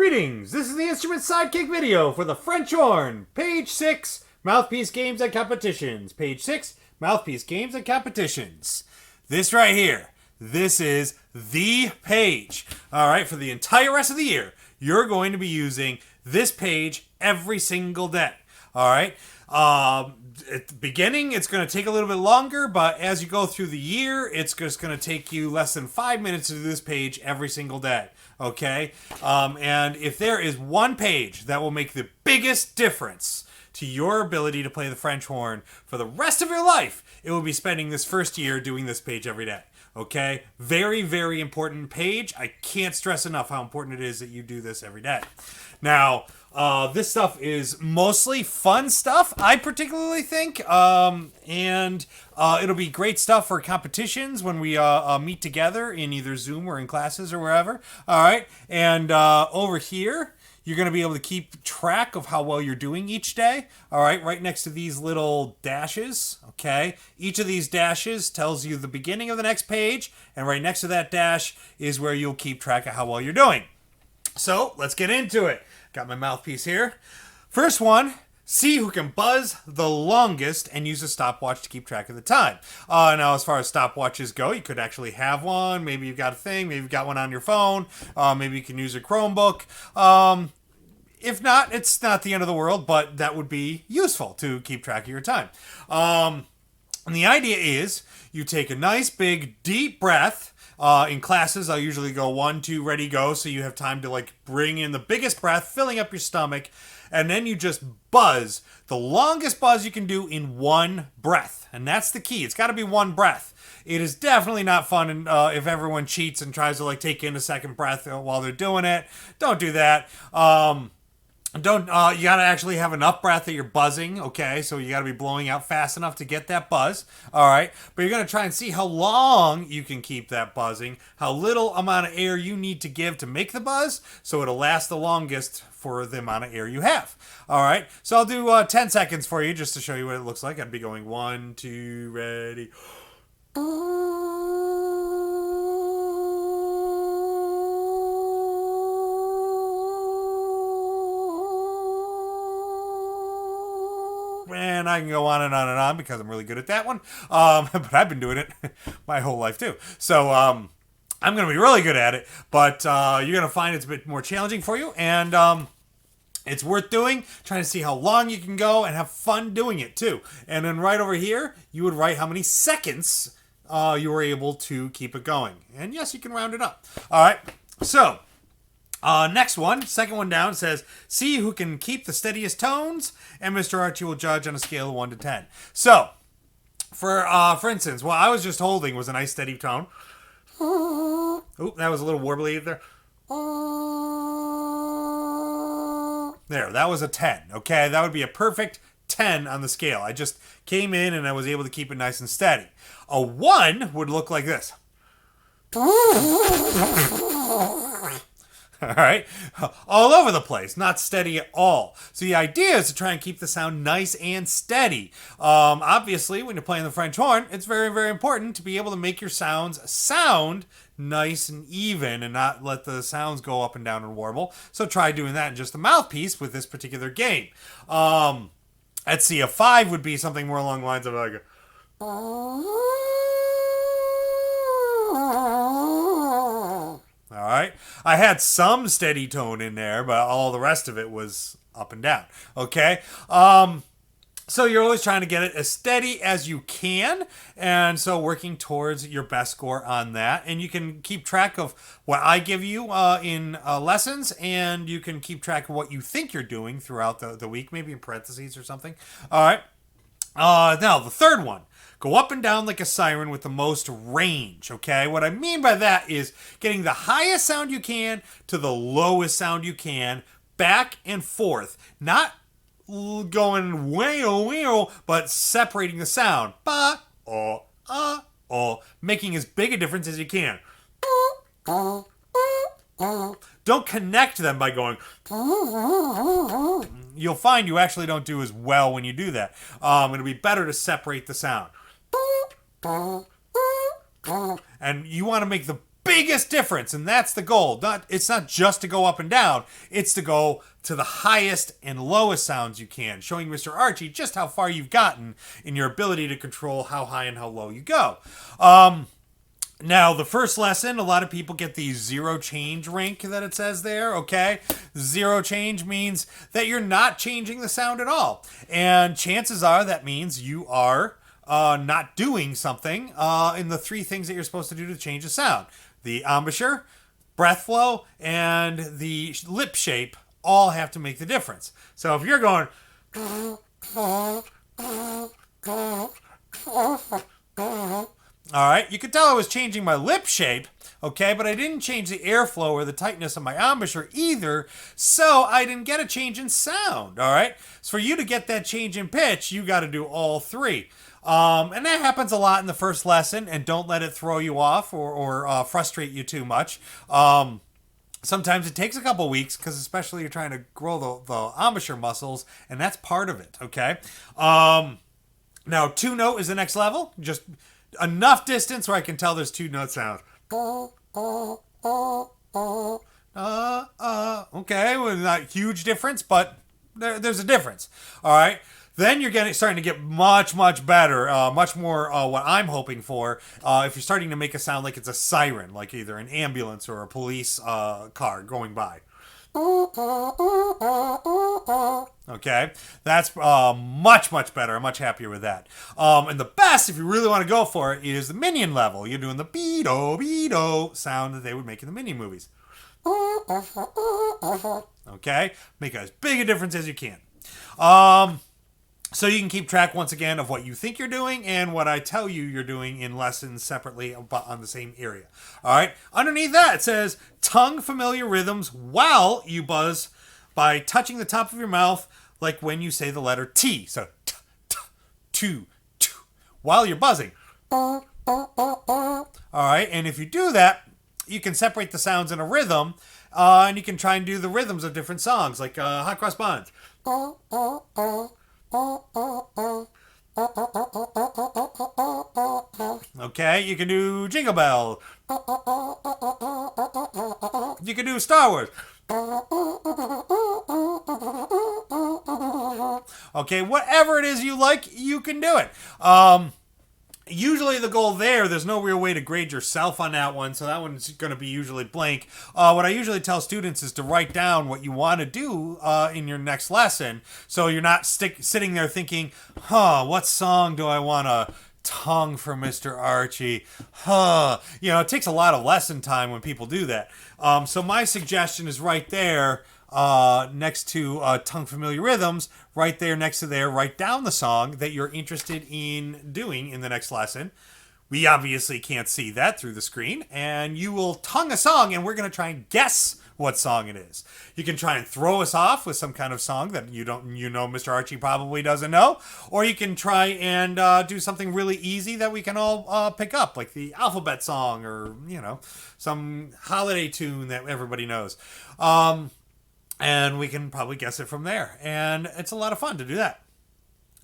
Greetings, this is the instrument sidekick video for the French Horn, page 6, Mouthpiece Games and Competitions. Page 6, Mouthpiece Games and Competitions. This right here, this is the page. Alright, for the entire rest of the year, you're going to be using this page every single day. Alright, at the beginning, it's going to take a little bit longer, but as you go through the year, it's just going to take you less than 5 minutes to do this page every single day. Okay? And if there is one page that will make the biggest difference to your ability to play the French horn for the rest of your life, it will be spending this first year doing this page every day. Okay? Very, very important page. I can't stress enough how important it is that you do this every day. Now, this stuff is mostly fun stuff, I particularly think, and it'll be great stuff for competitions when we meet together in either Zoom or in classes or wherever. All right, and over here, you're going to be able to keep track of how well you're doing each day. All right next to these little dashes, okay? Each of these dashes tells you the beginning of the next page, and right next to that dash is where you'll keep track of how well you're doing. So, let's get into it. Got my mouthpiece here. First one, see who can buzz the longest and use a stopwatch to keep track of the time. Now, as far as stopwatches go, you could actually have one. Maybe you've got a thing. Maybe you've got one on your phone. Maybe you can use a Chromebook. If not, it's not the end of the world, but that would be useful to keep track of your time. And the idea is you take a nice, big, deep breath. In classes, I'll usually go 1, 2, ready, go, so you have time to bring in the biggest breath, filling up your stomach, and then you just buzz. The longest buzz you can do in one breath, and that's the key. It's got to be one breath. It is definitely not fun if everyone cheats and tries to take in a second breath while they're doing it. Don't do that. You gotta actually have enough breath that you're buzzing, okay? So you gotta be blowing out fast enough to get that buzz, all right? But you're gonna try and see how long you can keep that buzzing, how little amount of air you need to give to make the buzz, so it'll last the longest for the amount of air you have, all right? So I'll do 10 seconds for you just to show you what it looks like. I'd be going 1, 2, ready. And I can go on and on and on because I'm really good at that one. But I've been doing it my whole life too. So I'm going to be really good at it. But you're going to find it's a bit more challenging for you. And it's worth doing, trying to see how long you can go and have fun doing it too. And then right over here, you would write how many seconds you were able to keep it going. And yes, you can round it up. All right. So next one, second one down, says, see who can keep the steadiest tones, and Mr. Archie will judge on a scale of 1 to 10. So, for instance, what I was just holding was a nice steady tone. Oop, that was a little warbly there. There, that was a 10, okay? That would be a perfect 10 on the scale. I just came in and I was able to keep it nice and steady. A 1 would look like this. All right, all over the place, not steady at all. So the idea is to try and keep the sound nice and steady. Obviously, when you're playing the French horn, it's very, very important to be able to make your sounds sound nice and even and not let the sounds go up and down and warble. So try doing that in just the mouthpiece with this particular game. Let's see, a 5 would be something more along the lines of like all right. I had some steady tone in there, but all the rest of it was up and down. Okay. So you're always trying to get it as steady as you can. And so working towards your best score on that. And you can keep track of what I give you in lessons. And you can keep track of what you think you're doing throughout the week, maybe in parentheses or something. All right. Now, the third one. Go up and down like a siren with the most range, okay? What I mean by that is getting the highest sound you can to the lowest sound you can, back and forth. Not going way-o, but separating the sound. Making as big a difference as you can. Don't connect them by going. You'll find you actually don't do as well when you do that. It'll be better to separate the sound. And you want to make the biggest difference, and that's the goal. It's not just to go up and down, it's to go to the highest and lowest sounds you can, showing Mr. Archie just how far you've gotten in your ability to control how high and how low you go. Now, the first lesson, a lot of people get the zero change rank that it says there, okay? Zero change means that you're not changing the sound at all. And chances are that means you are not doing something in the three things that you're supposed to do to change the sound. The embouchure, breath flow, and the lip shape all have to make the difference. So if you're going... All right, you could tell I was changing my lip shape, okay, but I didn't change the airflow or the tightness of my embouchure either, so I didn't get a change in sound, all right? So for you to get that change in pitch, you got to do all three. And that happens a lot in the first lesson, and don't let it throw you off or frustrate you too much. Sometimes it takes a couple weeks because especially you're trying to grow the embouchure muscles, and that's part of it, okay? Now, two note is the next level. Just enough distance where I can tell there's two note sounds. Okay, well, not a huge difference, but there's a difference. All right. Then you're starting to get much, much better, much more what I'm hoping for. If you're starting to make a sound like it's a siren, like either an ambulance or a police car going by. Okay, that's much, much better. I'm much happier with that. And the best, if you really want to go for it, is the Minion level. You're doing the beado sound that they would make in the Minion movies. Okay, make as big a difference as you can. So you can keep track, once again, of what you think you're doing and what I tell you you're doing in lessons separately but on the same area. All right. Underneath that, it says tongue familiar rhythms while you buzz by touching the top of your mouth like when you say the letter T. So, t, t, two, two, while you're buzzing. All right. And if you do that, you can separate the sounds in a rhythm, and you can try and do the rhythms of different songs, like Hot Cross Buns. Okay, you can do Jingle Bell. You can do Star Wars. Okay, whatever it is you like, you can do it. Usually the goal there's no real way to grade yourself on that one, so that one's going to be usually blank. What I usually tell students is to write down what you want to do in your next lesson, so you're not sitting there thinking, what song do I want to tongue for Mr. Archie? It takes a lot of lesson time when people do that. So my suggestion is right there, next to tongue familiar rhythms, right there next to there, write down the song that you're interested in doing in the next lesson. We obviously can't see that through the screen, and you will tongue a song, and we're going to try and guess what song it is. You can try and throw us off with some kind of song that Mr. Archie probably doesn't know, or you can try and do something really easy that we can all pick up, like the alphabet song or, some holiday tune that everybody knows. And we can probably guess it from there. And it's a lot of fun to do that.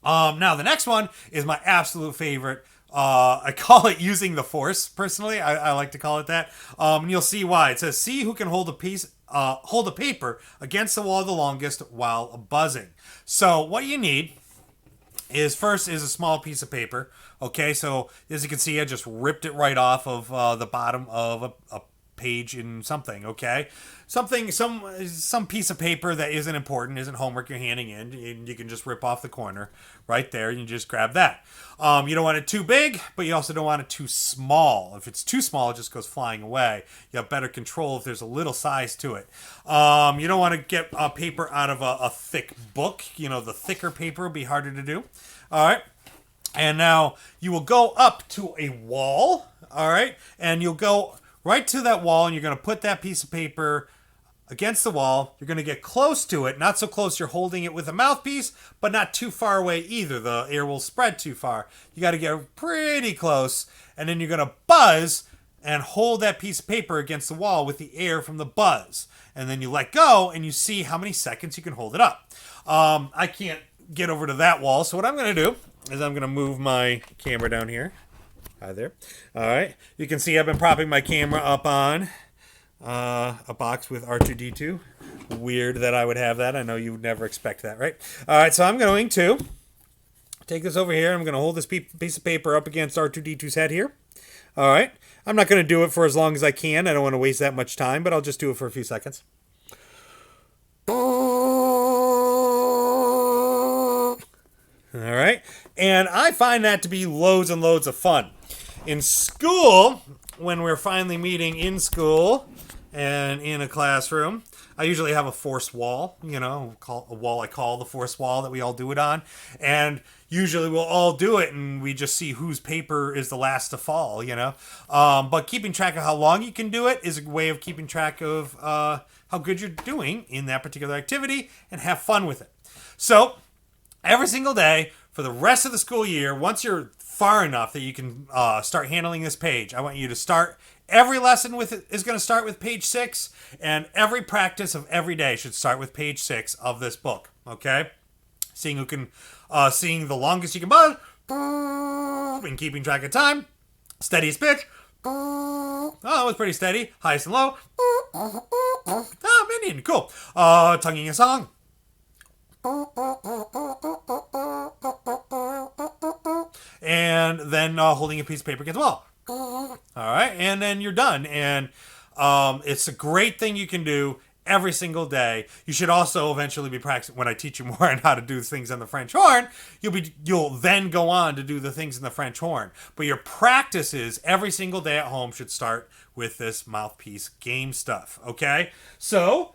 Now, the next one is my absolute favorite. I call it using the force, personally. I like to call it that. And you'll see why. It says, see who can hold a paper against the wall the longest while buzzing. So what you need is first is a small piece of paper. Okay, so as you can see, I just ripped it right off of the bottom of a page in something, okay? Some piece of paper that isn't important, isn't homework you're handing in, and you can just rip off the corner right there, and you just grab that. You don't want it too big, but you also don't want it too small. If it's too small, it just goes flying away. You have better control if there's a little size to it. You don't want to get paper out of a thick book. The thicker paper will be harder to do. All right. And now you will go up to a wall, all right? And you'll go right to that wall, and you're going to put that piece of paper against the wall. You're going to get close to it. Not so close you're holding it with a mouthpiece, but not too far away either. The air will spread too far. You got to get pretty close, and then you're going to buzz and hold that piece of paper against the wall with the air from the buzz. And then you let go, and you see how many seconds you can hold it up. I can't get over to that wall, so what I'm going to do is I'm going to move my camera down here. Hi there. All right. You can see I've been propping my camera up on a box with R2D2. Weird that I would have that. I know you would never expect that, right? All right, so I'm going to take this over here. I'm going to hold this piece of paper up against R2D2's head here. All right. I'm not going to do it for as long as I can. I don't want to waste that much time, but I'll just do it for a few seconds. All right. And I find that to be loads and loads of fun. In school, when we're finally meeting in school and in a classroom, I usually have a force wall, a wall I call the force wall that we all do it on. And usually we'll all do it and we just see whose paper is the last to fall, But keeping track of how long you can do it is a way of keeping track of how good you're doing in that particular activity and have fun with it. So every single day for the rest of the school year, once you're far enough that you can start handling this page, I want you to start. Every lesson is going to start with page 6, and every practice of every day should start with page 6 of this book. Okay, seeing the longest you can buzz, and keeping track of time, steadiest pitch. Oh, it was pretty steady. Highest and low. Oh, minion, cool. Tonguing a song. And then holding a piece of paper against the wall. All right, and then you're done. And it's a great thing you can do every single day. You should also eventually be practicing. When I teach you more on how to do things on the French horn, you'll then go on to do the things in the French horn. But your practices every single day at home should start with this mouthpiece game stuff. Okay, so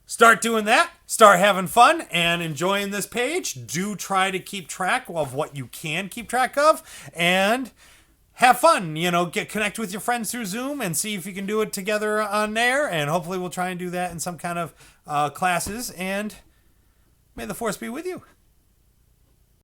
start doing that. Start having fun and enjoying this page. Do try to keep track of what you can keep track of, and have fun. Connect with your friends through Zoom and see if you can do it together on there. And hopefully we'll try and do that in some kind of classes. And may the force be with you.